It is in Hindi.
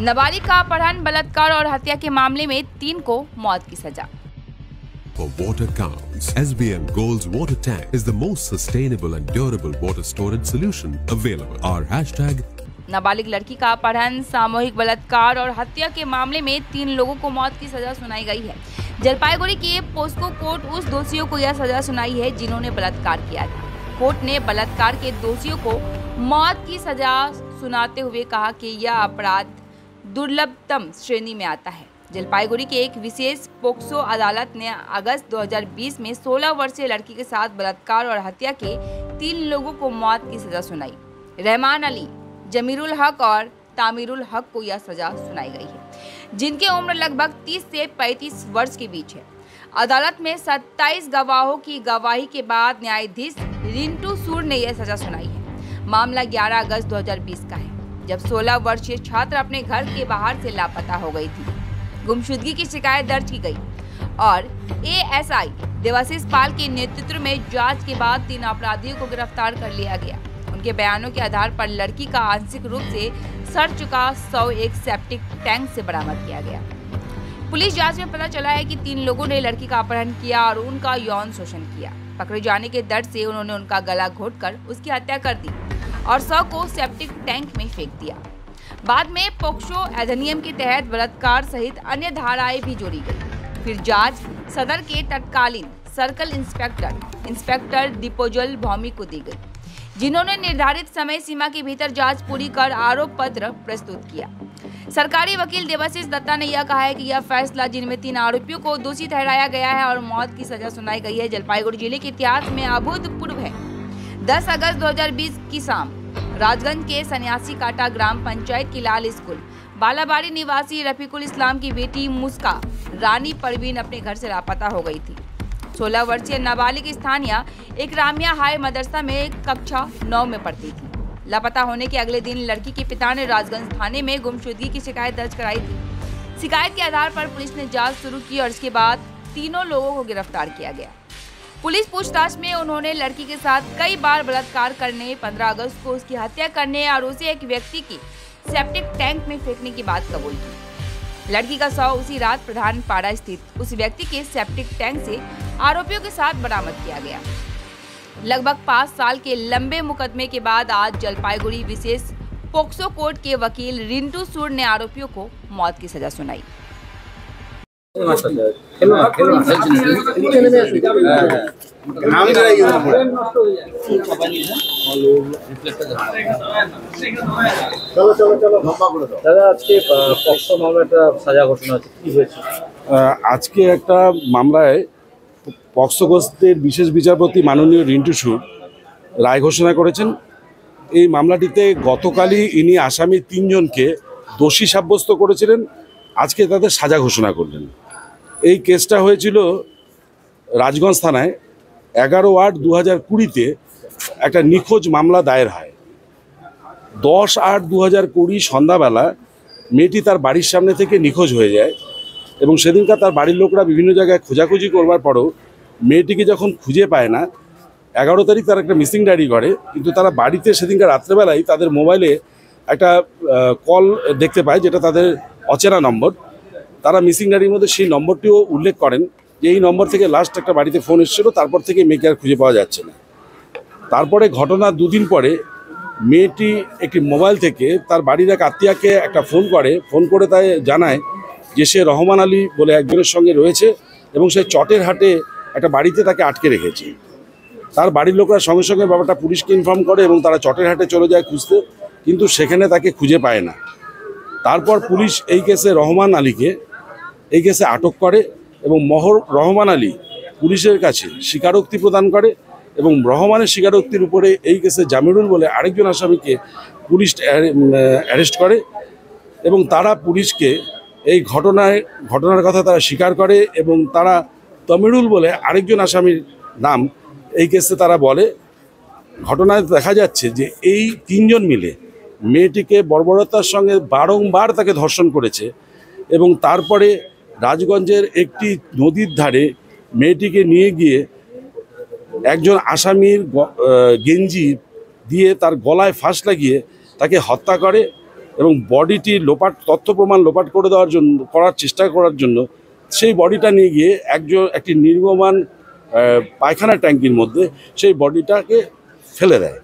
नाबालिग का अपहरण, बलात्कार और हत्या के मामले में 3 को मौत की सजा। For water counts. SBM Gold's water tank is the most sustainable and durable water storage solution available. Our hashtag नाबालिग लड़की का अपहरण, सामूहिक बलात्कार और हत्या के मामले में 3 लोगों को मौत की सजा सुनाई गई है। जलपाईगुड़ी के पोस्को कोर्ट उस दोषियों को यह सजा सुनाई है जिन्होंने बलात्कार किया था। कोर्ट ने बलात्कार के दोषियों को मौत की सजा सुनाते हुए कहा कि यह अपराध दुर्लभतम श्रेणी में आता है। जलपाईगुड़ी के एक विशेष पोक्सो अदालत ने अगस्त 2020 में 16 वर्षीय लड़की के साथ बलात्कार और हत्या के 3 लोगों को मौत की सजा सुनाई। रहमान अली, जमीरुल हक और तामीरुल हक को यह सजा सुनाई गई है, जिनकी उम्र लगभग 30 से 35 वर्ष के बीच है। अदालत में 27 गवाहों की गवाही के बाद न्यायाधीश रिंटू सूर ने यह सजा सुनाई है। मामला 11 अगस्त 2020 का है, जब 16 वर्षीय छात्र अपने घर के बाहर से लापता हो गई थी। गुमशुदगी की शिकायत दर्ज की गई और एएसआई देवाशीष पाल के नेतृत्व में जांच के बाद 3 अपराधियों को गिरफ्तार कर लिया गया। उनके बयानों के आधार पर लड़की का आंशिक रूप से सड़ चुका 101 सेप्टिक टैंक से बरामद किया गया। पुलिस जांच में पता चला है कि 3 लोगों ने लड़की का अपहरण किया और उनका यौन शोषण किया। पकड़े जाने के डर से उन्होंने उनका गला घोंटकर उसकी हत्या कर दी और 100 को सेप्टिक टैंक में फेंक दिया। बाद में पोक्सो अधिनियम के तहत बलात्कार सहित अन्य धाराएं भी जोड़ी गई। फिर जांच सदर के तत्कालीन सर्कल इंस्पेक्टर दीपोजल भौमी को दी गई, जिन्होंने निर्धारित समय सीमा के भीतर जांच पूरी कर आरोप पत्र प्रस्तुत किया। सरकारी वकील देवाशीष दत्ता ने यह कहा है कि यह फैसला, जिनमें 3 आरोपियों को दोषी ठहराया गया है और मौत की सजा सुनाई गई है, जलपाईगुड़ी जिले के इतिहास में अभूतपूर्व है। 10 अगस्त 2020 की शाम राजगंज के सन्यासी काटा ग्राम पंचायत की लाल स्कूल बालाबाड़ी निवासी रफीकुल इस्लाम की बेटी मुस्का रानी परवीन अपने घर से लापता हो गई थी। 16 वर्षीय नाबालिग स्थानीय एक रामिया हाई मदरसा में कक्षा 9 में पढ़ती थी। लापता होने के अगले दिन लड़की के पिता ने राजगंज थाने में गुमशुदगी की शिकायत दर्ज कराई थी। शिकायत के आधार पर पुलिस ने जांच शुरू की और इसके बाद 3 लोगों को गिरफ्तार किया गया। पुलिस पूछताछ में उन्होंने लड़की के साथ कई बार बलात्कार करने, 15 अगस्त को उसकी हत्या करने और उसे एक व्यक्ति की सेप्टिक टैंक में फेंकने की बात कबूल की। लड़की का शव उसी रात प्रधान पाड़ा स्थित उस व्यक्ति के सेप्टिक टैंक से आरोपियों के साथ बरामद किया गया। लगभग 5 साल के लंबे मुकदमे के बाद आज जलपाईगुड़ी विशेष पोक्सो कोर्ट के वकील रिंटू सूर ने आरोपियों को मौत की सजा सुनाई। আজকে একটা মামলায় পক্সোগস্তের বিশেষ বিচারপতি মাননীয় রিন্টু সুর রায় ঘোষণা করেছেন। এই মামলাটিতে গতকালই ইনি আসামি 3 জনকে দোষী সাব্যস্ত করেছিলেন, আজকে তাদের সাজা ঘোষণা করলেন। এই কেসটা হয়েছিল রাজগঞ্জ থানায় 11/8 2020-তে একটা নিখোঁজ মামলা দায়ের হয়। 10/8 2020 সন্ধ্যাবেলা মেয়েটি তার বাড়ির সামনে থেকে নিখোঁজ হয়ে যায় এবং সেদিনকার তার বাড়ির লোকরা বিভিন্ন জায়গায় খোঁজাখুঁজি করবার পরও মেয়েটিকে যখন খুঁজে পায় না, 11 তারিখ তারা একটা মিসিং ডায়েরি করে। কিন্তু তারা বাড়িতে সেদিনকার রাত্রেবেলায় তাদের মোবাইলে একটা কল দেখতে পায়, যেটা তাদের অচেনা নম্বর। তারা মিসিং ডায়েরির মধ্যে সেই নম্বরটিও উল্লেখ করেন যে এই নম্বর থেকে লাস্ট একটা বাড়িতে ফোন এসেছিল, তারপর থেকে মেয়েকে আর খুঁজে পাওয়া যাচ্ছে না। তারপরে ঘটনার 2 দিন পরে মেয়েটি একটি মোবাইল থেকে তার বাড়ির এক আত্মীয়কে একটা ফোন করে তাই জানায় যে সে রহমান আলী বলে একজনের সঙ্গে রয়েছে এবং সে চটের হাটে একটা বাড়িতে তাকে আটকে রেখেছে। তার বাড়ির লোকরা সঙ্গে সঙ্গে ব্যাপারটা পুলিশকে ইনফর্ম করে এবং তারা চটের হাটে চলে যায় খুঁজতে, কিন্তু সেখানে তাকে খুঁজে পায় না। তারপর পুলিশ এই কেসে রহমান আলীকে এই কেসে আটক করে এবং রহমান আলী পুলিশের কাছে স্বীকারোক্তি প্রদান করে এবং রহমানের স্বীকারোক্তির উপরে এই কেসে জামিরুল বলে আরেকজন আসামিকে পুলিশ অ্যারেস্ট করে এবং তারা পুলিশকে এই ঘটনার কথা তারা স্বীকার করে এবং তারা তামিরুল বলে আরেকজন আসামির নাম এই কেসে তারা বলে। ঘটনায় দেখা যাচ্ছে যে এই 3 জন মিলে মেয়েটিকে বর্বরতার সঙ্গে বারংবার তাকে ধর্ষণ করেছে এবং তারপরে রাজগঞ্জের একটি নদীর ধারে মেয়েটিকে নিয়ে গিয়ে একজন আসামির গেঞ্জি দিয়ে তার গলায় ফাঁস লাগিয়ে তাকে হত্যা করে এবং বডিটি তথ্য প্রমাণ লোপাট করে দেওয়ার জন্য চেষ্টা করার জন্য সেই বডিটা নিয়ে গিয়ে একটি নির্গমান পায়খানা ট্যাঙ্কির মধ্যে সেই বডিটাকে ফেলে দেয়।